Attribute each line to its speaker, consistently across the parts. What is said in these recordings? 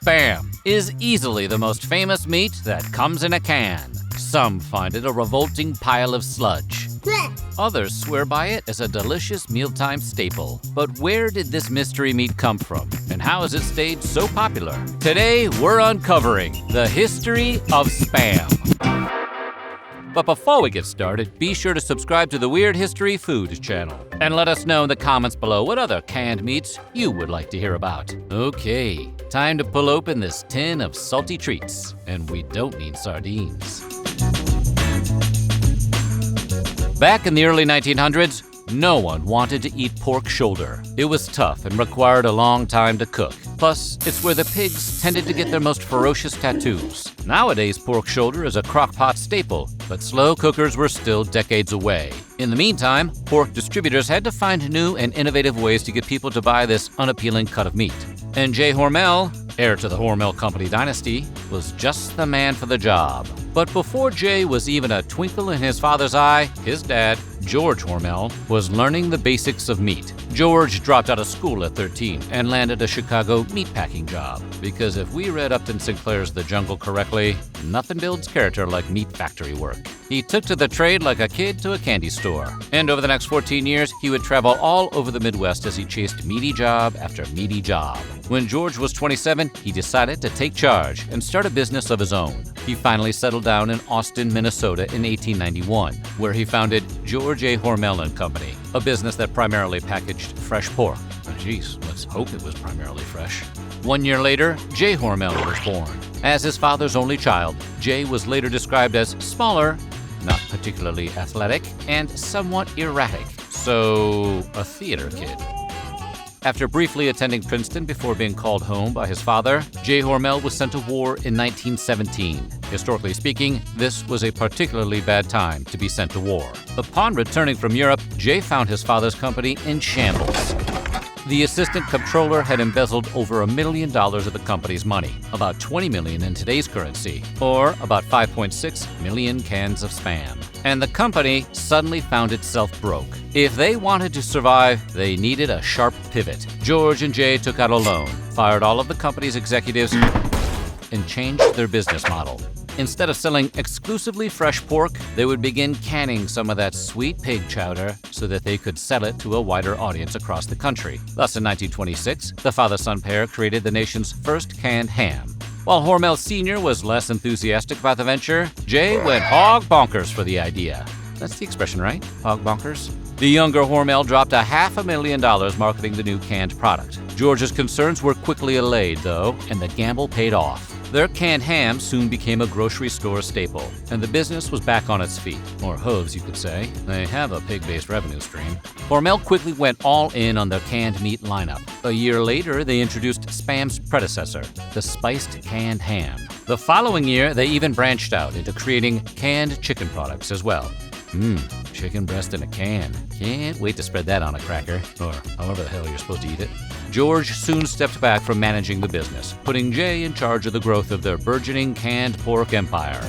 Speaker 1: Spam is easily the most famous meat that comes in a can. Some find it a revolting pile of sludge. Others swear by it as a delicious mealtime staple. But where did this mystery meat come from, and how has it stayed so popular? Today, we're uncovering the history of Spam. But before we get started, be sure to subscribe to the Weird History Food channel and let us know in the comments below what other canned meats you would like to hear about. Okay, time to pull open this tin of salty treats, and we don't need sardines. Back in the early 1900s, no one wanted to eat pork shoulder. It was tough and required a long time to cook. Plus, it's where the pigs tended to get their most ferocious tattoos. Nowadays, pork shoulder is a crock-pot staple, but slow cookers were still decades away. In the meantime, pork distributors had to find new and innovative ways to get people to buy this unappealing cut of meat. And J. Hormel, heir to the Hormel Company dynasty, was just the man for the job. But before Jay was even a twinkle in his father's eye, his dad, George Hormel, was learning the basics of meat. George dropped out of school at 13 and landed a Chicago meatpacking job. Because if we read Upton Sinclair's The Jungle correctly, nothing builds character like meat factory work. He took to the trade like a kid to a candy store. And over the next 14 years, he would travel all over the Midwest as he chased meaty job after meaty job. When George was 27, he decided to take charge and start a business of his own. He finally settled down in Austin, Minnesota in 1891, where he founded George A. Hormel & Company, a business that primarily packaged fresh pork. Geez, let's hope it was primarily fresh. 1 year later, Jay Hormel was born. As his father's only child, Jay was later described as smaller, not particularly athletic, and somewhat erratic. So, a theater kid. After briefly attending Princeton before being called home by his father, Jay Hormel was sent to war in 1917. Historically speaking, this was a particularly bad time to be sent to war. Upon returning from Europe, Jay found his father's company in shambles. The assistant comptroller had embezzled over $1 million of the company's money, about $20 million in today's currency, or about 5.6 million cans of Spam. And the company suddenly found itself broke. If they wanted to survive, they needed a sharp pivot. George and Jay took out a loan, fired all of the company's executives, and changed their business model. Instead of selling exclusively fresh pork, they would begin canning some of that sweet pig chowder so that they could sell it to a wider audience across the country. Thus, in 1926, the father-son pair created the nation's first canned ham. While Hormel Sr. was less enthusiastic about the venture, Jay went hog bonkers for the idea. That's the expression, right? Hog bonkers? The younger Hormel dropped $500,000 marketing the new canned product. George's concerns were quickly allayed, though, and the gamble paid off. Their canned ham soon became a grocery store staple, and the business was back on its feet, or hooves, you could say. They have a pig-based revenue stream. Hormel quickly went all in on their canned meat lineup. A year later, they introduced Spam's predecessor, the spiced canned ham. The following year, they even branched out into creating canned chicken products as well. Chicken breast in a can. Can't wait to spread that on a cracker, or however the hell you're supposed to eat it. George soon stepped back from managing the business, putting Jay in charge of the growth of their burgeoning canned pork empire.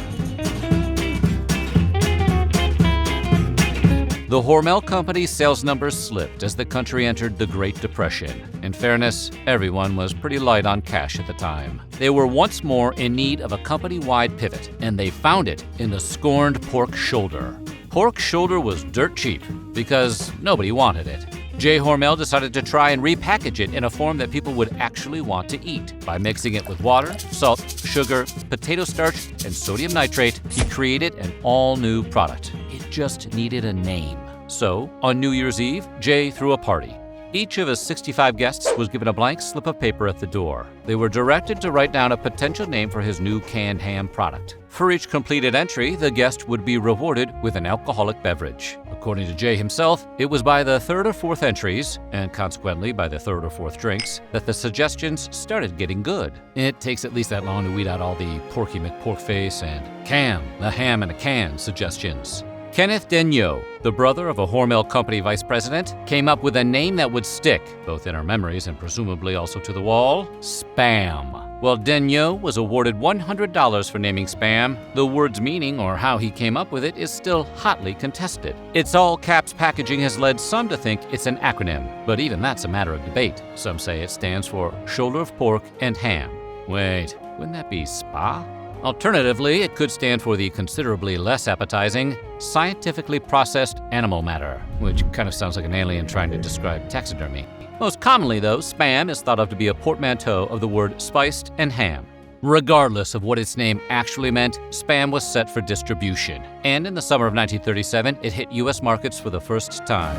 Speaker 1: The Hormel Company's sales numbers slipped as the country entered the Great Depression. In fairness, everyone was pretty light on cash at the time. They were once more in need of a company-wide pivot, and they found it in the scorned pork shoulder. Pork shoulder was dirt cheap because nobody wanted it. Jay Hormel decided to try and repackage it in a form that people would actually want to eat. By mixing it with water, salt, sugar, potato starch, and sodium nitrate, he created an all-new product. It just needed a name. So, on New Year's Eve, Jay threw a party. Each of his 65 guests was given a blank slip of paper at the door. They were directed to write down a potential name for his new canned ham product. For each completed entry, the guest would be rewarded with an alcoholic beverage. According to Jay himself, it was by the third or fourth entries, and consequently by the third or fourth drinks, that the suggestions started getting good. It takes at least that long to weed out all the Porky McPorkface and Cam, the ham in a can suggestions. Kenneth Daigneault, the brother of a Hormel Company vice president, came up with a name that would stick, both in our memories and presumably also to the wall: Spam. While Daigneault was awarded $100 for naming Spam, the word's meaning or how he came up with it is still hotly contested. Its all-caps packaging has led some to think it's an acronym, but even that's a matter of debate. Some say it stands for shoulder of pork and ham. Wait, wouldn't that be spa? Alternatively, it could stand for the considerably less appetizing, scientifically processed animal matter, which kind of sounds like an alien trying to describe taxidermy. Most commonly, though, Spam is thought of to be a portmanteau of the word spiced and ham. Regardless of what its name actually meant, Spam was set for distribution, and in the summer of 1937, it hit U.S. markets for the first time.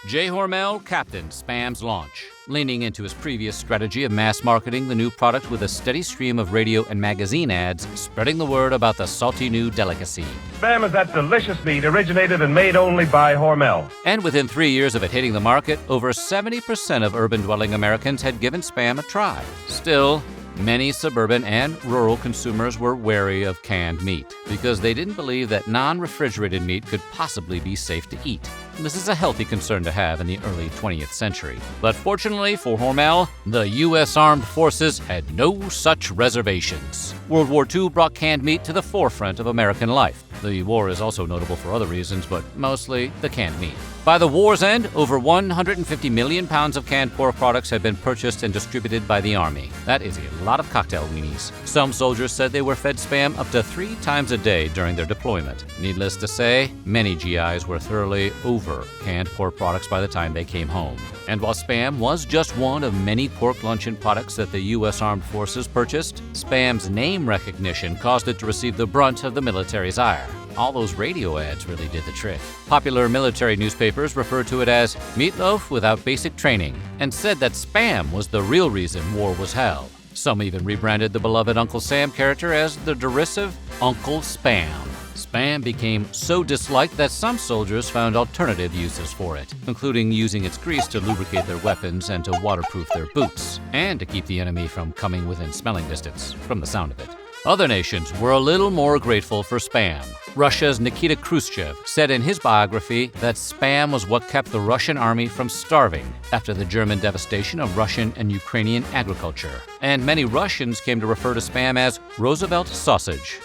Speaker 1: J. Hormel captained Spam's launch, leaning into his previous strategy of mass marketing the new product with a steady stream of radio and magazine ads, spreading the word about the salty new delicacy.
Speaker 2: Spam is that delicious meat originated and made only by Hormel.
Speaker 1: And within 3 years of it hitting the market, over 70% of urban-dwelling Americans had given Spam a try. Still, many suburban and rural consumers were wary of canned meat because they didn't believe that non-refrigerated meat could possibly be safe to eat. This is a healthy concern to have in the early 20th century. But fortunately for Hormel, the U.S. Armed Forces had no such reservations. World War II brought canned meat to the forefront of American life. The war is also notable for other reasons, but mostly the canned meat. By the war's end, over 150 million pounds of canned pork products had been purchased and distributed by the Army. That is a lot of cocktail weenies. Some soldiers said they were fed Spam up to 3 times a day during their deployment. Needless to say, many GIs were thoroughly over canned pork products by the time they came home. And while Spam was just one of many pork luncheon products that the U.S. Armed Forces purchased, Spam's name recognition caused it to receive the brunt of the military's ire. All those radio ads really did the trick. Popular military newspapers referred to it as meatloaf without basic training and said that Spam was the real reason war was held. Some even rebranded the beloved Uncle Sam character as the derisive Uncle Spam. Spam became so disliked that some soldiers found alternative uses for it, including using its grease to lubricate their weapons and to waterproof their boots, and to keep the enemy from coming within smelling distance from the sound of it. Other nations were a little more grateful for Spam. Russia's Nikita Khrushchev said in his biography that Spam was what kept the Russian army from starving after the German devastation of Russian and Ukrainian agriculture. And many Russians came to refer to Spam as Roosevelt sausage.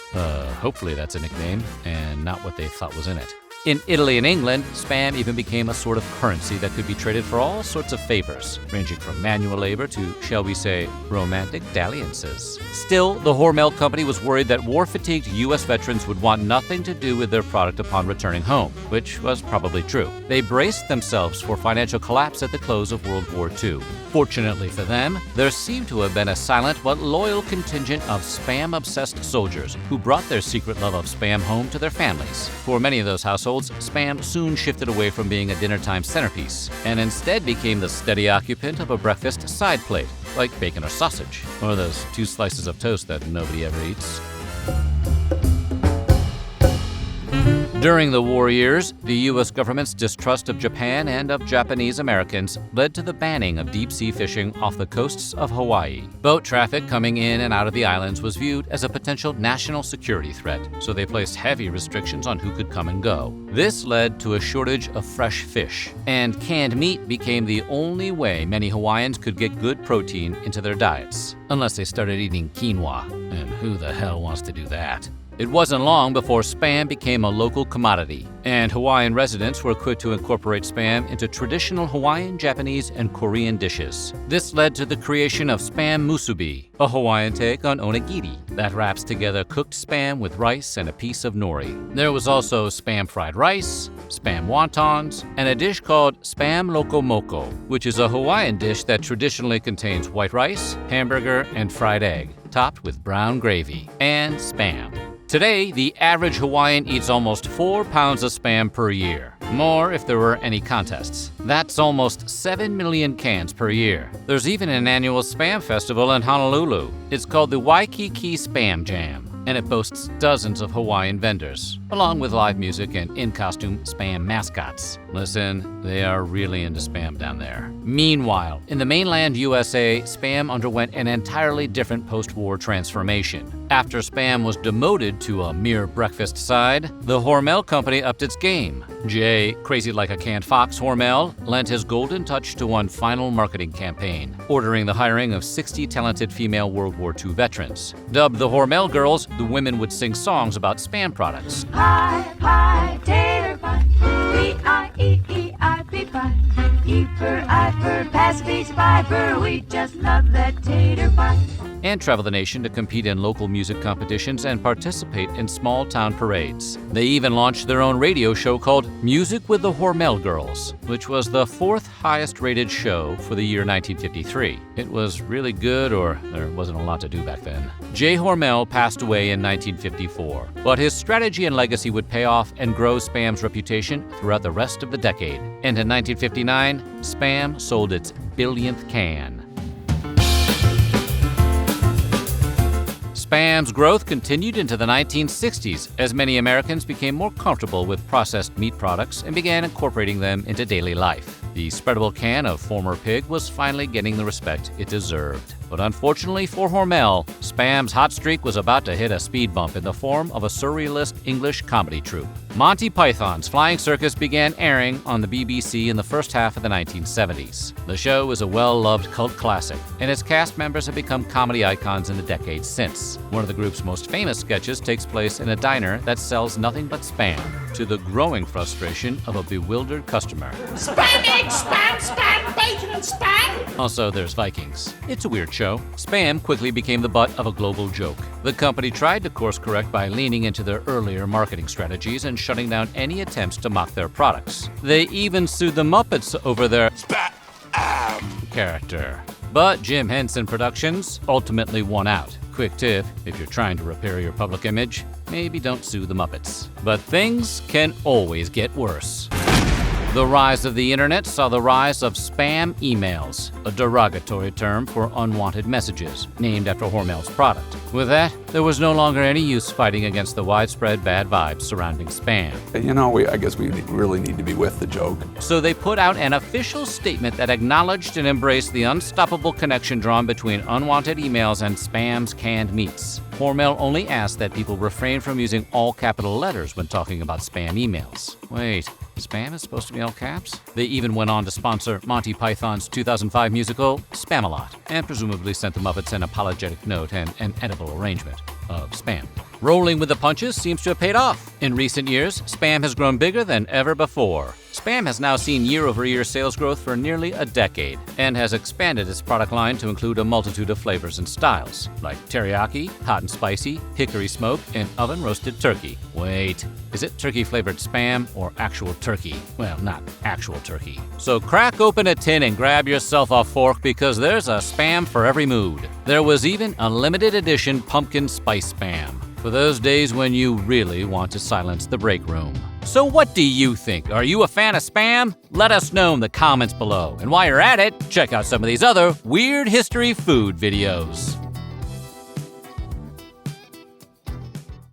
Speaker 1: Hopefully that's a nickname and not what they thought was in it. In Italy and England, Spam even became a sort of currency that could be traded for all sorts of favors, ranging from manual labor to, shall we say, romantic dalliances. Still, the Hormel company was worried that war-fatigued U.S. veterans would want nothing to do with their product upon returning home, which was probably true. They braced themselves for financial collapse at the close of World War II. Fortunately for them, there seemed to have been a silent but loyal contingent of Spam-obsessed soldiers who brought their secret love of Spam home to their families. For many of those households, Spam soon shifted away from being a dinner-time centerpiece and instead became the steady occupant of a breakfast side plate, like bacon or sausage, or those 2 slices of toast that nobody ever eats. During the war years, the U.S. government's distrust of Japan and of Japanese Americans led to the banning of deep-sea fishing off the coasts of Hawaii. Boat traffic coming in and out of the islands was viewed as a potential national security threat, so they placed heavy restrictions on who could come and go. This led to a shortage of fresh fish, and canned meat became the only way many Hawaiians could get good protein into their diets, unless they started eating quinoa, and who the hell wants to do that? It wasn't long before Spam became a local commodity, and Hawaiian residents were quick to incorporate Spam into traditional Hawaiian, Japanese, and Korean dishes. This led to the creation of Spam musubi, a Hawaiian take on onigiri that wraps together cooked Spam with rice and a piece of nori. There was also Spam fried rice, Spam wontons, and a dish called Spam lokomoko, which is a Hawaiian dish that traditionally contains white rice, hamburger, and fried egg, topped with brown gravy, and Spam. Today, the average Hawaiian eats almost 4 pounds of Spam per year. More if there were any contests. That's almost 7 million cans per year. There's even an annual Spam festival in Honolulu. It's called the Waikiki Spam Jam, and it boasts dozens of Hawaiian vendors, along with live music and in-costume Spam mascots. Listen, they are really into Spam down there. Meanwhile, in the mainland USA, Spam underwent an entirely different post-war transformation. After Spam was demoted to a mere breakfast side, the Hormel company upped its game. J, crazy like a canned fox Hormel, lent his golden touch to one final marketing campaign, ordering the hiring of 60 talented female World War II veterans. Dubbed the Hormel Girls, the women would sing songs about Spam products.
Speaker 3: Pie, pie, tater pie, E-I-E-E-I-P pie, E for I for pass, B for Piper, we just love that tater pie.
Speaker 1: And travel the nation to compete in local music competitions and participate in small-town parades. They even launched their own radio show called Music with the Hormel Girls, which was the 4th highest-rated show for the year 1953. It was really good, or there wasn't a lot to do back then. Jay Hormel passed away in 1954, but his strategy and legacy would pay off and grow Spam's reputation throughout the rest of the decade. And in 1959, Spam sold its billionth can. Spam's growth continued into the 1960s as many Americans became more comfortable with processed meat products and began incorporating them into daily life. The spreadable can of former pig was finally getting the respect it deserved. But unfortunately for Hormel, Spam's hot streak was about to hit a speed bump in the form of a surrealist English comedy troupe. Monty Python's Flying Circus began airing on the BBC in the first half of the 1970s. The show is a well-loved cult classic, and its cast members have become comedy icons in the decades since. One of the group's most famous sketches takes place in a diner that sells nothing but Spam, to the growing frustration of a bewildered customer.
Speaker 4: Spam, eggs, spam, spam, bacon and spam!
Speaker 1: Also, there's Vikings. It's a weird show. Spam quickly became the butt of a global joke. The company tried to course correct by leaning into their earlier marketing strategies and shutting down any attempts to mock their products. They even sued the Muppets over their character. But Jim Henson Productions ultimately won out. Quick tip, if you're trying to repair your public image, maybe don't sue the Muppets. But things can always get worse. The rise of the internet saw the rise of spam emails, a derogatory term for unwanted messages, named after Hormel's product. With that, there was no longer any use fighting against the widespread bad vibes surrounding spam.
Speaker 5: You know, I guess we really need to be with the joke.
Speaker 1: So they put out an official statement that acknowledged and embraced the unstoppable connection drawn between unwanted emails and Spam's canned meats. Hormel only asked that people refrain from using all capital letters when talking about spam emails. Wait, Spam is supposed to be all caps? They even went on to sponsor Monty Python's 2005 musical, Spamalot, and presumably sent the Muppets an apologetic note and an edible arrangement of Spam. Rolling with the punches seems to have paid off. In recent years, Spam has grown bigger than ever before. Spam has now seen year-over-year sales growth for nearly a decade and has expanded its product line to include a multitude of flavors and styles, like teriyaki, hot and spicy, hickory smoked, and oven-roasted turkey. Wait, is it turkey-flavored Spam or actual turkey? Well, not actual turkey. So crack open a tin and grab yourself a fork because there's a Spam for every mood. There was even a limited edition pumpkin spice Spam, for those days when you really want to silence the break room. So what do you think? Are you a fan of Spam? Let us know in the comments below. And while you're at it, check out some of these other weird history food videos.